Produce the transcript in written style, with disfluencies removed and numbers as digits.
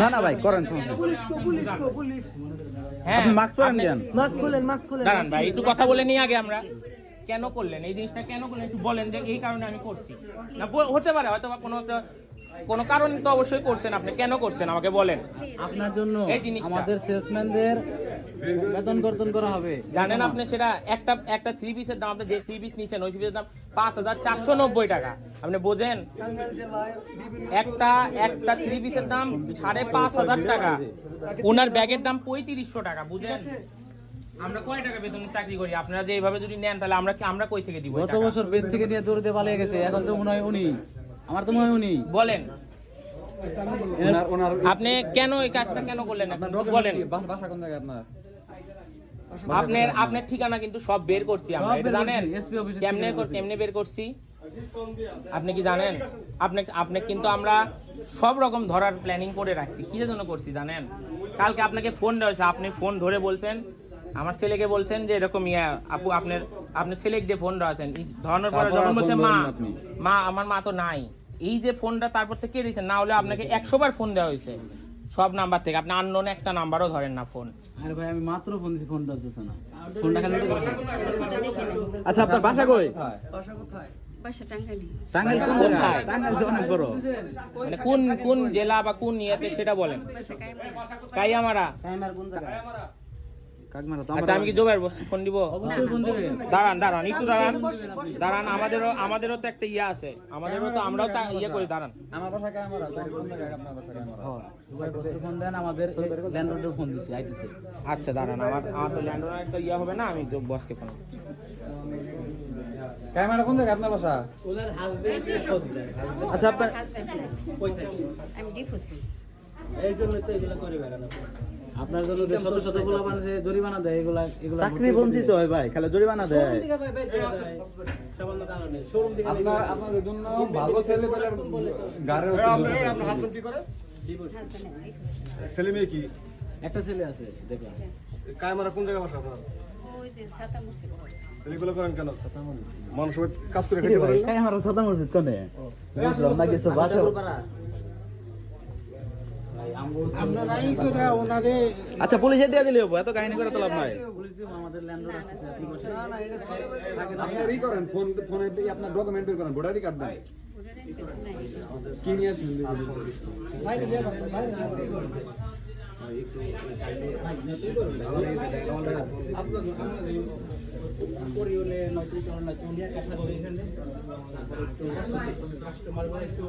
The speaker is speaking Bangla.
না না ভাই করেন হ্যাঁ মাস্ক পরেন কেন মাস্ক খোলেন দাঁড়ান ভাই একটু কথা বলে নিয়ে আগে আমরা কেন করলেন এই জিনিসটা কেন করলেন একটু বলেন যে এই কারণে আমি করছি না হতে পারে হয়তো বা কোনো কারণ তো অবশ্যই করছেন আপনি কেন করছেন আমাকে বলেন আপনার জন্য এই জিনিসটা আমাদের সেলসম্যানদের বেতন কর্তন করা হবে জানেন আপনি সেটা একটা থ্রি পিসের দাম আপনি যে থ্রি পিস নিচ্ছেন ওই থ্রি পিসের দাম 5,490 টাকা আপনি বোঝেন একটা থ্রি পিসের দাম 5,500 টাকা ওনার ব্যাগের দাম 3500 টাকা বুঝেন আমরা কয় টাকা বেতনে চাকরি করি আপনারা যে এইভাবে যদি নেন তাহলে আমরা কই থেকে দিব গত বছর বেদ থেকে নিয়ে দৌড়তে পালিয়ে গেছে এখন তো মনে হয় উনি আমার তো মনে হয় উনি বলেন আপনি কেন এই কাজটা কেন করলেন বলেন বাসা কোন জায়গায় আপনার ঠিকানা কিন্তু সব বের করছি আমরা এটা জানেন কেমনে বের করছি আপনি কি জানেন আপনি কিন্তু আমরা সব রকম ধরার প্ল্যানিং করে রাখছি কি জন্য করছি জানেন কালকে আপনাকে ফোন দেওয়া হয়েছে আপনি ফোন ধরে বলছেন আমার ছেলেকে বলছেন যে এরকম আপু আপনার ছেলেকে দিয়ে ফোন দেওয়া আছেন ধরানোর পরে যখন বলছে মা আমার মা তো নাই এই যে ফোনটা তারপর থেকে কে দিয়েছেন না হলে আপনাকে 100 বার ফোন দেওয়া হয়েছে সব নাম্বার থেকে আপনি আননোন একটা নাম্বারও ধরেন না ফোন আরে ভাই আমি মাত্র ফোন দিছি ফোন ধরতেছ না ফোনটা খালি করছে আচ্ছা আপনার বাসা কই বাসা কোথায় বাসা টাঙ্গাইল টাঙ্গাইল কোন জায়গায় টাঙ্গাইল তো অনেক বড় মানে কোন জেলা বা কোন ইয়েতে সেটা বলেন কাইয়ামারা কোন জায়গায় আচ্ছা আমি কি জোবের ফোন দিব অবশ্যই ফোন দিবে দাঁড়ান একটু দাঁড়ান আমাদেরও তো একটা ইয়ে আছে আমাদেরও তো আমরাও ইয়ে করি দাঁড়ান আমার বাসা কামারা কোন জায়গায় আপনার বাসা কামারা ফোন দেন আমাদের ল্যান্ডলর্ডের ফোন দিছি আইতেছে আচ্ছা দাঁড়ান আমার তো ল্যান্ডলাইন একটা ইয়ে হবে না আমি বসকে ফোন কামারা কোন জায়গায় আপনার বাসা ওনার হাজবেন্ড আচ্ছা আপনার আমি ডিফুসি এর জন্য তো এগুলো করে বেড়ানো আপনার জন্য যে শত শত পোলাপান যে জরিমানা দেয় এগুলা চাকরি বঞ্চিত হয় ভাই খালি জরিমানা দেয় সামান্য কারণে শোরুম থেকে আপনাদের জন্য ভালো ছেলে পেলে গাড়ি আপনার হাজবেন্ড কি করে ছেলে মেয়ে কি একটা ছেলে আছে দেখলাম কায়মারা কোন জায়গায় বাসা আপনার ওই যে ছাতা মুছে এগুলো করেন কেন মানুষ কাজ করে খেতে পারে কাইয়ামারা সাদা মসজিদ কোনে বুঝলাম না কিছু বাসা আপনারাই করে ওনারে আচ্ছা পুলিশে দিয়ে দিলে হবো এত কাহিনী করে তো লাভ নাই পুলিশ দিয়ে আমাদের ল্যান্ডলর্ড আসছে আপনি বসে না না এটা সরি বলে আপনি ই করেন ফোনে আপনার ডকুমেন্ট বের করেন ভোটার আইডি কার্ড দেন কি নিয়ে আসছেন পরিওলে নতুন চলনা চন্ডিয়া কথা বলে এখানে তারপরে একটু কাস্টমার একটু